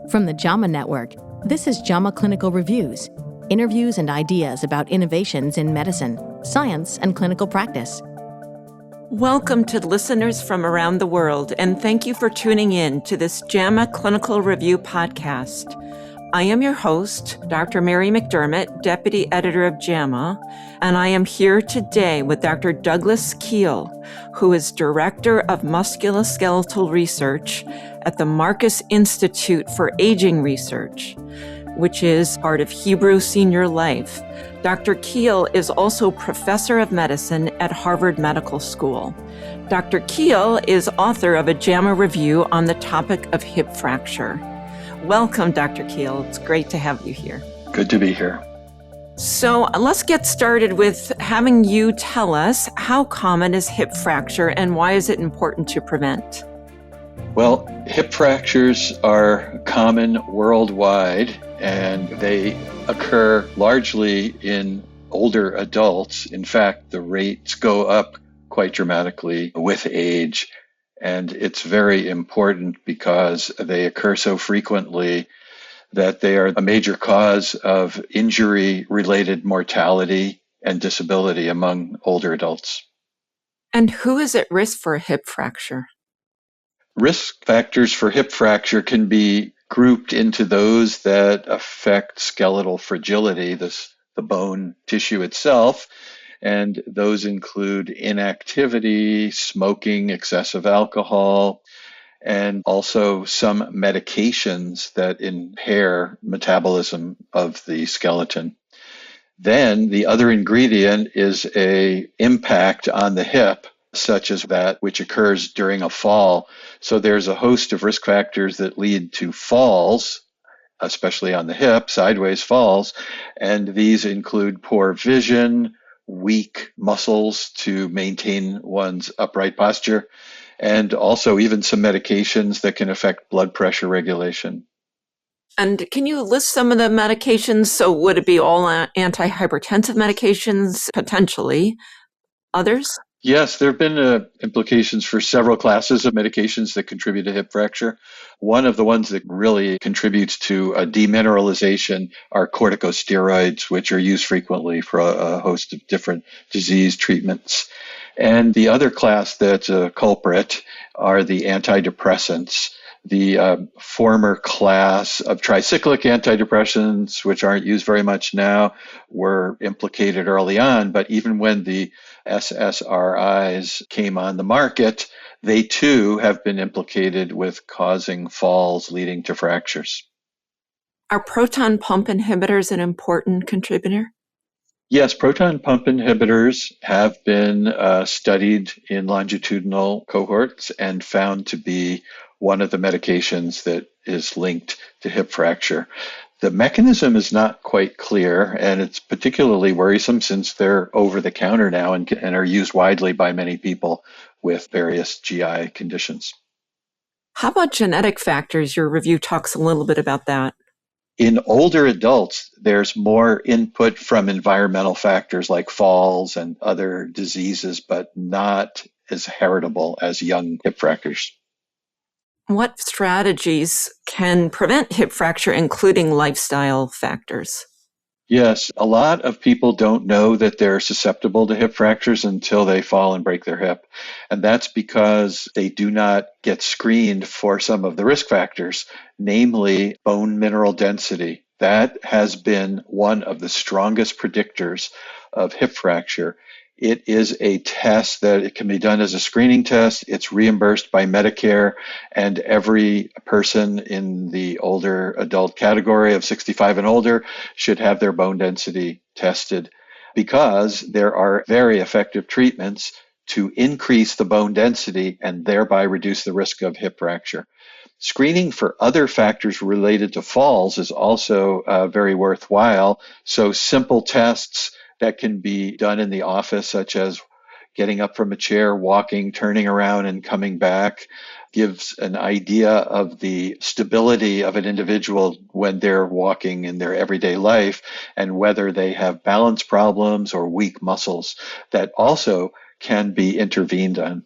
From the JAMA Network, this is JAMA Clinical Reviews, interviews and ideas about innovations in medicine, science, and clinical practice. Welcome to listeners from around the world, and thank you for tuning in to this JAMA Clinical Review podcast. I am your host, Dr. Mary McDermott, Deputy Editor of JAMA, and I am here today with Dr. Douglas Kiel, who is Director of Musculoskeletal Research at the Marcus Institute for Aging Research, which is part of Hebrew Senior Life. Dr. Kiel is also Professor of Medicine at Harvard Medical School. Dr. Kiel is author of a JAMA review on the topic of hip fracture. Welcome, Dr. Kiel. It's great to have you here. Good to be here. So let's get started with having you tell us how common is hip fracture and why is it important to prevent? Well, hip fractures are common worldwide, and they occur largely in older adults. In fact, the rates go up quite dramatically with age. And it's very important because they occur so frequently that they are a major cause of injury-related mortality and disability among older adults. And who is at risk for a hip fracture? Risk factors for hip fracture can be grouped into those that affect skeletal fragility, the bone tissue itself, and those include inactivity, smoking, excessive alcohol, and also some medications that impair metabolism of the skeleton. Then the other ingredient is an impact on the hip, such as that which occurs during a fall. So there's a host of risk factors that lead to falls, especially on the hip, sideways falls, and these include poor vision, weak muscles to maintain one's upright posture, and also even some medications that can affect blood pressure regulation. And can you list some of the medications? So would it be all antihypertensive medications, potentially? Others? Yes, there have been implications for several classes of medications that contribute to hip fracture. One of the ones that really contributes to a demineralization are corticosteroids, which are used frequently for a host of different disease treatments. And the other class that's a culprit are the antidepressants. The former class of tricyclic antidepressants, which aren't used very much now, were implicated early on. But even when the SSRIs came on the market, they too have been implicated with causing falls leading to fractures. Are proton pump inhibitors an important contributor? Yes, proton pump inhibitors have been studied in longitudinal cohorts and found to be one of the medications that is linked to hip fracture. The mechanism is not quite clear, and it's particularly worrisome since they're over the counter now and are used widely by many people with various GI conditions. How about genetic factors? Your review talks a little bit about that. In older adults, there's more input from environmental factors like falls and other diseases, but not as heritable as young hip fractures. What strategies can prevent hip fracture, including lifestyle factors? Yes, a lot of people don't know that they're susceptible to hip fractures until they fall and break their hip. And that's because they do not get screened for some of the risk factors, namely bone mineral density. That has been one of the strongest predictors of hip fracture. It is a test that it can be done as a screening test. It's reimbursed by Medicare, and every person in the older adult category of 65 and older should have their bone density tested because there are very effective treatments to increase the bone density and thereby reduce the risk of hip fracture. Screening for other factors related to falls is also very worthwhile. So simple tests that can be done in the office, such as getting up from a chair, walking, turning around, and coming back, gives an idea of the stability of an individual when they're walking in their everyday life and whether they have balance problems or weak muscles that also can be intervened on.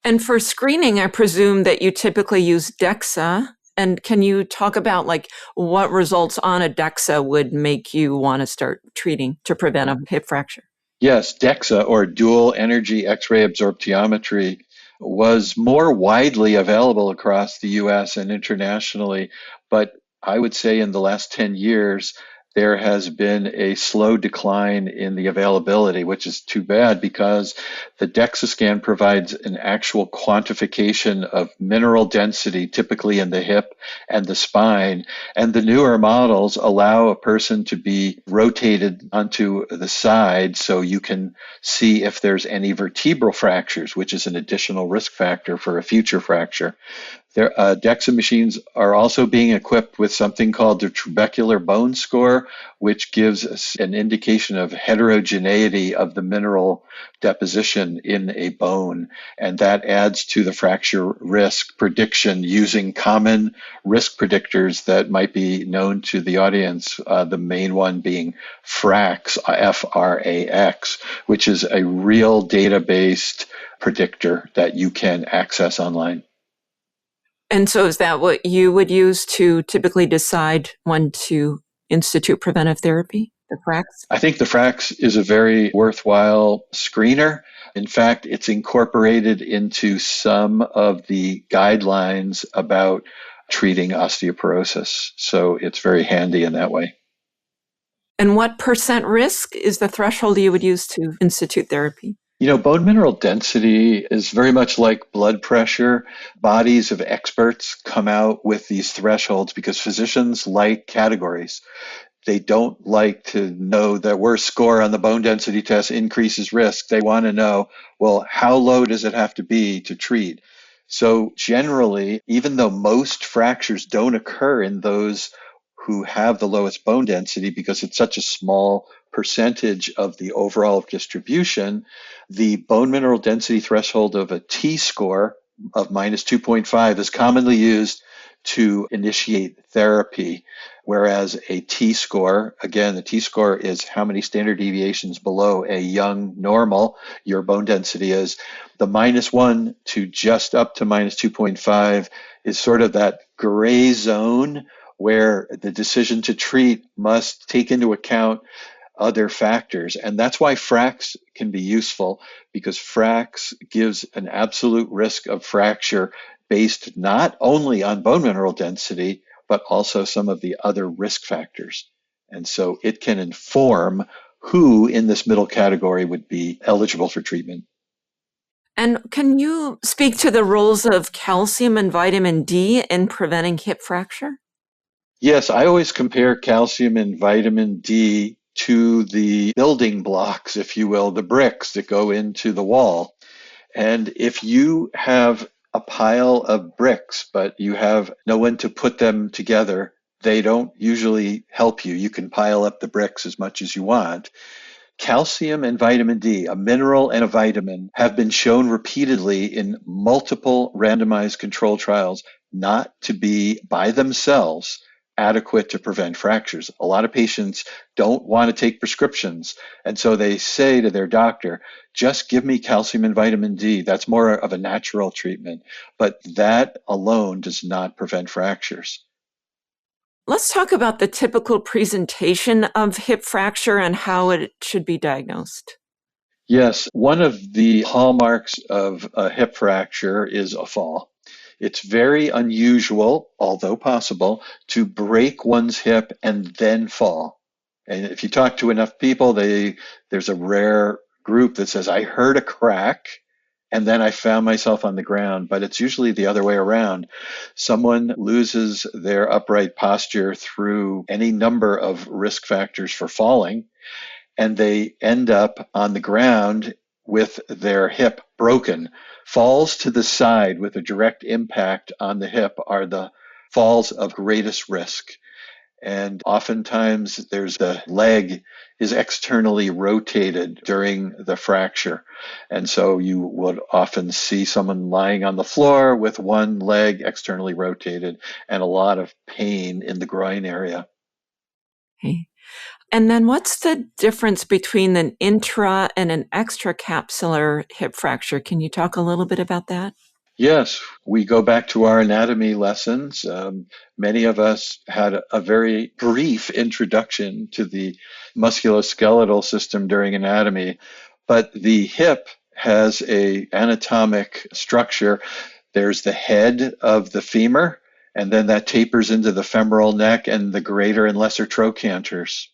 And for screening, I presume that you typically use DEXA. And can you talk about what results on a DEXA would make you want to start treating to prevent a hip fracture? Yes, DEXA, or dual energy X-ray absorptiometry, was more widely available across the US and internationally, but I would say in the last 10 years, there has been a slow decline in the availability, which is too bad because the DEXA scan provides an actual quantification of mineral density, typically in the hip and the spine. And the newer models allow a person to be rotated onto the side so you can see if there's any vertebral fractures, which is an additional risk factor for a future fracture. DEXA machines are also being equipped with something called the trabecular bone score, which gives us an indication of heterogeneity of the mineral deposition in a bone. And that adds to the fracture risk prediction using common risk predictors that might be known to the audience, the main one being FRAX, F-R-A-X, which is a real data-based predictor that you can access online. And so is that what you would use to typically decide when to institute preventive therapy, the FRAX? I think the FRAX is a very worthwhile screener. In fact, it's incorporated into some of the guidelines about treating osteoporosis. So it's very handy in that way. And what percent risk is the threshold you would use to institute therapy? Bone mineral density is very much like blood pressure. Bodies of experts come out with these thresholds because physicians like categories. They don't like to know that worst score on the bone density test increases risk. They want to know, well, how low does it have to be to treat? So generally, even though most fractures don't occur in those who have the lowest bone density because it's such a small percentage of the overall distribution, the bone mineral density threshold of a T score of minus 2.5 is commonly used to initiate therapy, whereas a T-score, again, the T-score is how many standard deviations below a young normal your bone density is. The -1 to just up to minus 2.5 is sort of that gray zone where the decision to treat must take into account other factors. And that's why FRAX can be useful, because FRAX gives an absolute risk of fracture based not only on bone mineral density, but also some of the other risk factors. And so it can inform who in this middle category would be eligible for treatment. And can you speak to the roles of calcium and vitamin D in preventing hip fracture? Yes, I always compare calcium and vitamin D to the building blocks, if you will, the bricks that go into the wall. And if you have a pile of bricks, but you have no one to put them together, they don't usually help you. You can pile up the bricks as much as you want. Calcium and vitamin D, a mineral and a vitamin, have been shown repeatedly in multiple randomized control trials not to be by themselves adequate to prevent fractures. A lot of patients don't want to take prescriptions, and so they say to their doctor, just give me calcium and vitamin D. That's more of a natural treatment, but that alone does not prevent fractures. Let's talk about the typical presentation of hip fracture and how it should be diagnosed. Yes, one of the hallmarks of a hip fracture is a fall. It's very unusual, although possible, to break one's hip and then fall. And if you talk to enough people, there's a rare group that says, I heard a crack and then I found myself on the ground, but it's usually the other way around. Someone loses their upright posture through any number of risk factors for falling, and they end up on the ground with their hip broken. Falls to the side with a direct impact on the hip are the falls of greatest risk. And oftentimes there's the leg is externally rotated during the fracture. And so you would often see someone lying on the floor with one leg externally rotated and a lot of pain in the groin area. Okay. And then what's the difference between an intra and an extracapsular hip fracture? Can you talk a little bit about that? Yes, we go back to our anatomy lessons. Many of us had a very brief introduction to the musculoskeletal system during anatomy, but the hip has a anatomic structure. There's the head of the femur, and then that tapers into the femoral neck and the greater and lesser trochanters.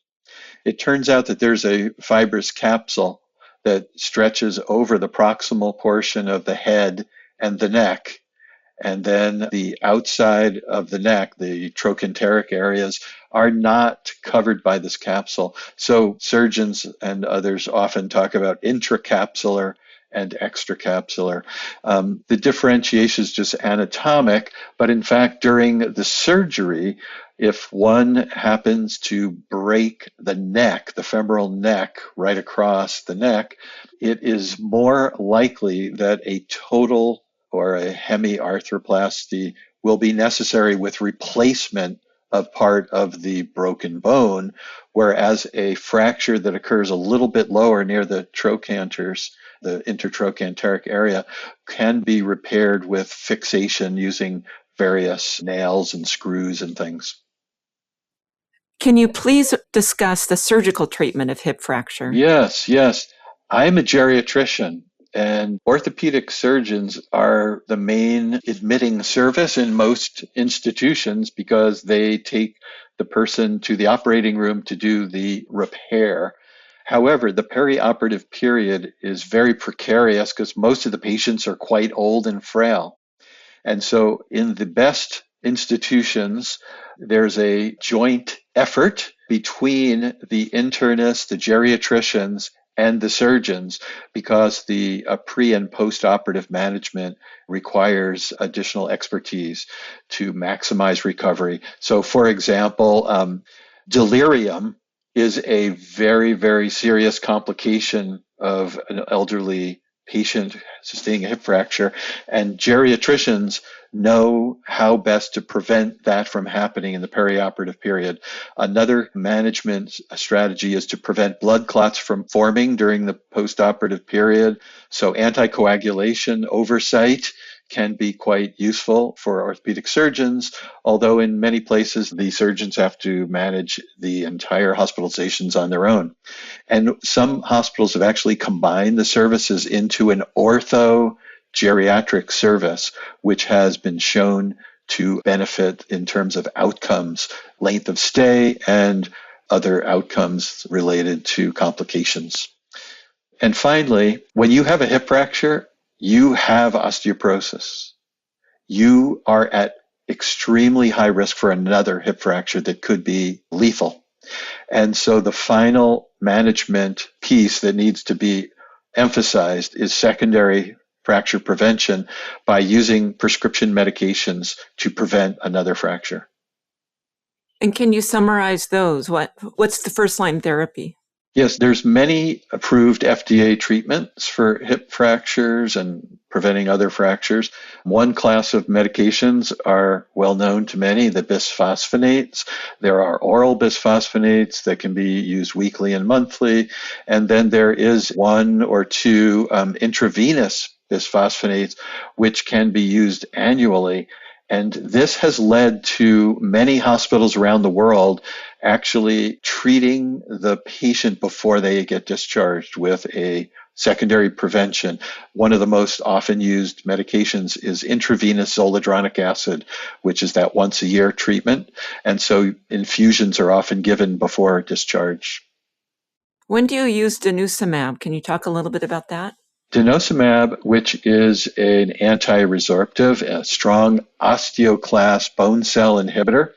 It turns out that there's a fibrous capsule that stretches over the proximal portion of the head and the neck. And then the outside of the neck, the trochanteric areas, are not covered by this capsule. So surgeons and others often talk about intracapsular and extracapsular. The differentiation is just anatomic, but in fact, during the surgery, if one happens to break the neck, the femoral neck right across the neck, it is more likely that a total or a hemiarthroplasty will be necessary with replacement of part of the broken bone, whereas a fracture that occurs a little bit lower near the trochanters, the intertrochanteric area, can be repaired with fixation using various nails and screws and things. Can you please discuss the surgical treatment of hip fracture? Yes, yes. I'm a geriatrician, and orthopedic surgeons are the main admitting service in most institutions because they take the person to the operating room to do the repair. However, the perioperative period is very precarious because most of the patients are quite old and frail. And so, in the best institutions, there's a joint effort between the internists, the geriatricians, and the surgeons because the pre and post operative management requires additional expertise to maximize recovery. So, for example, delirium is a very, very serious complication of an elderly patient sustaining a hip fracture, and geriatricians know how best to prevent that from happening in the perioperative period. Another management strategy is to prevent blood clots from forming during the postoperative period. So anticoagulation oversight can be quite useful for orthopedic surgeons, although in many places the surgeons have to manage the entire hospitalizations on their own. And some hospitals have actually combined the services into an ortho geriatric service, which has been shown to benefit in terms of outcomes, length of stay, and other outcomes related to complications. And finally, when you have a hip fracture, you have osteoporosis. You are at extremely high risk for another hip fracture that could be lethal. And so the final management piece that needs to be emphasized is secondary fracture prevention by using prescription medications to prevent another fracture. And can you summarize those? What's the first line therapy? Yes, there's many approved FDA treatments for hip fractures and preventing other fractures. One class of medications are well known to many, the bisphosphonates. There are oral bisphosphonates that can be used weekly and monthly. And then there is one or two intravenous bisphosphonates, which can be used annually. And this has led to many hospitals around the world actually treating the patient before they get discharged with a secondary prevention. One of the most often used medications is intravenous zoledronic acid, which is that once a year treatment. And so infusions are often given before discharge. When do you use denosumab? Can you talk a little bit about that? Denosumab, which is an anti-resorptive, a strong osteoclast bone cell inhibitor,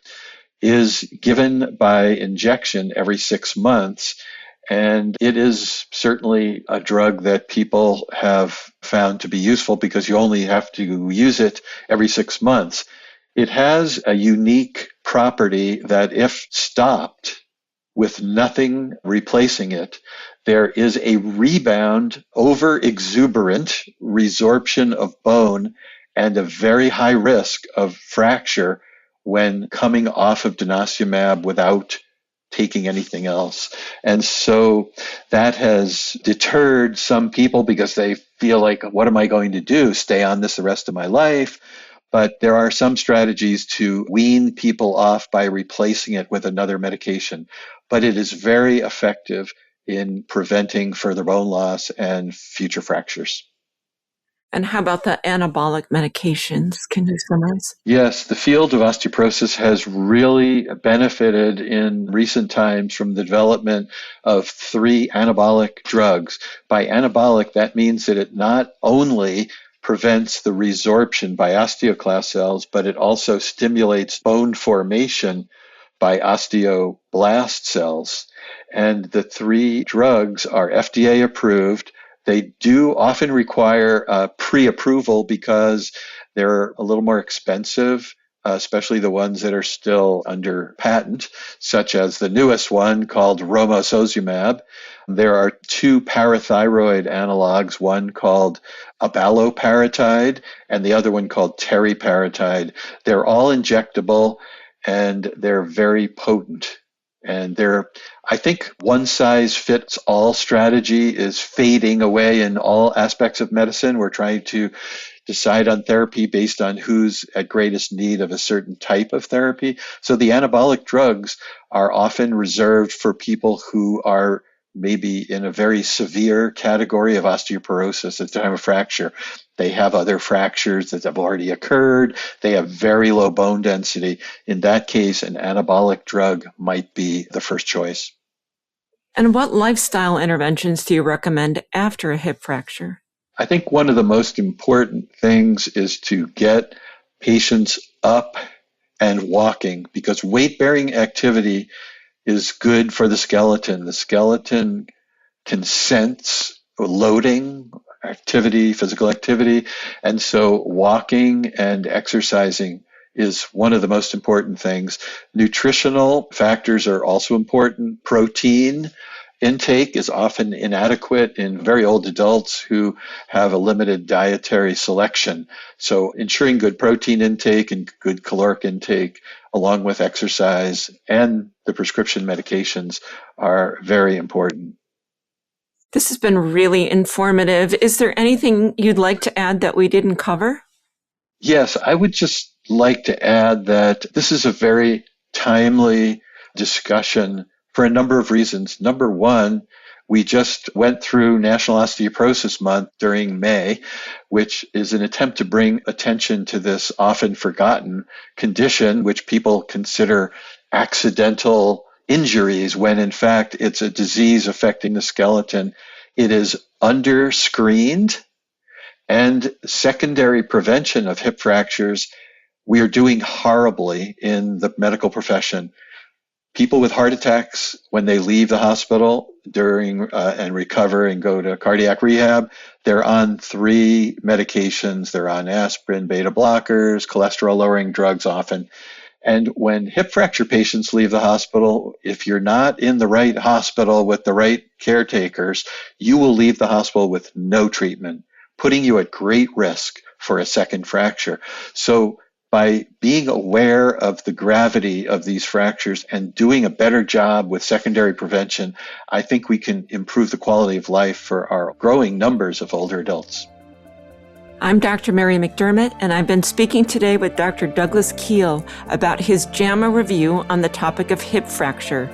is given by injection every 6 months. And it is certainly a drug that people have found to be useful because you only have to use it every 6 months. It has a unique property that if stopped with nothing replacing it, there is a rebound, over-exuberant resorption of bone and a very high risk of fracture when coming off of denosumab without taking anything else. And so that has deterred some people because they feel like, what am I going to do? Stay on this the rest of my life? But there are some strategies to wean people off by replacing it with another medication. But it is very effective in preventing further bone loss and future fractures. And how about the anabolic medications? Can you summarize? Yes, the field of osteoporosis has really benefited in recent times from the development of 3 anabolic drugs. By anabolic, that means that it not only prevents the resorption by osteoclast cells, but it also stimulates bone formation by osteoblast cells. And the 3 drugs are FDA approved. They do often require pre-approval because they're a little more expensive, especially the ones that are still under patent, such as the newest one called romosozumab. There are 2 parathyroid analogs, one called abaloparatide and the other one called teriparatide. They're all injectable and they're very potent. And I think one size fits all strategy is fading away in all aspects of medicine. We're trying to decide on therapy based on who's at greatest need of a certain type of therapy. So the anabolic drugs are often reserved for people who are maybe in a very severe category of osteoporosis at the time of fracture. They have other fractures that have already occurred. They have very low bone density. In that case, an anabolic drug might be the first choice. And what lifestyle interventions do you recommend after a hip fracture? I think one of the most important things is to get patients up and walking, because weight-bearing activity is good for the skeleton. The skeleton can sense loading, activity, physical activity, and so walking and exercising is one of the most important things. Nutritional factors are also important. Protein intake is often inadequate in very old adults who have a limited dietary selection. So ensuring good protein intake and good caloric intake, along with exercise and the prescription medications, are very important. This has been really informative. Is there anything you'd like to add that we didn't cover? Yes, I would just like to add that this is a very timely discussion for a number of reasons. Number one, we just went through National Osteoporosis Month during May, which is an attempt to bring attention to this often forgotten condition, which people consider accidental injuries when in fact it's a disease affecting the skeleton. It is under-screened, and secondary prevention of hip fractures, we are doing horribly in the medical profession. People with heart attacks, when they leave the hospital during and recover and go to cardiac rehab, they're on 3 medications. They're on aspirin, beta blockers, cholesterol-lowering drugs often. And when hip fracture patients leave the hospital, if you're not in the right hospital with the right caretakers, you will leave the hospital with no treatment, putting you at great risk for a second fracture. So by being aware of the gravity of these fractures and doing a better job with secondary prevention, I think we can improve the quality of life for our growing numbers of older adults. I'm Dr. Mary McDermott, and I've been speaking today with Dr. Douglas Kiel about his JAMA review on the topic of hip fracture.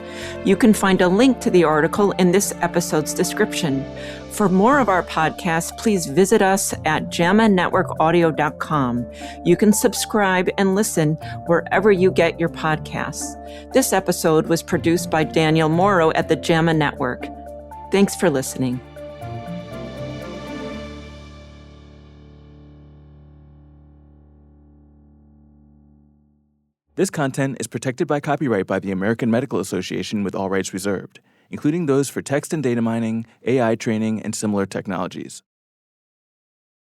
You can find a link to the article in this episode's description. For more of our podcasts, please visit us at jamanetworkaudio.com. You can subscribe and listen wherever you get your podcasts. This episode was produced by Daniel Morrow at the JAMA Network. Thanks for listening. This content is protected by copyright by the American Medical Association with all rights reserved, including those for text and data mining, AI training, and similar technologies.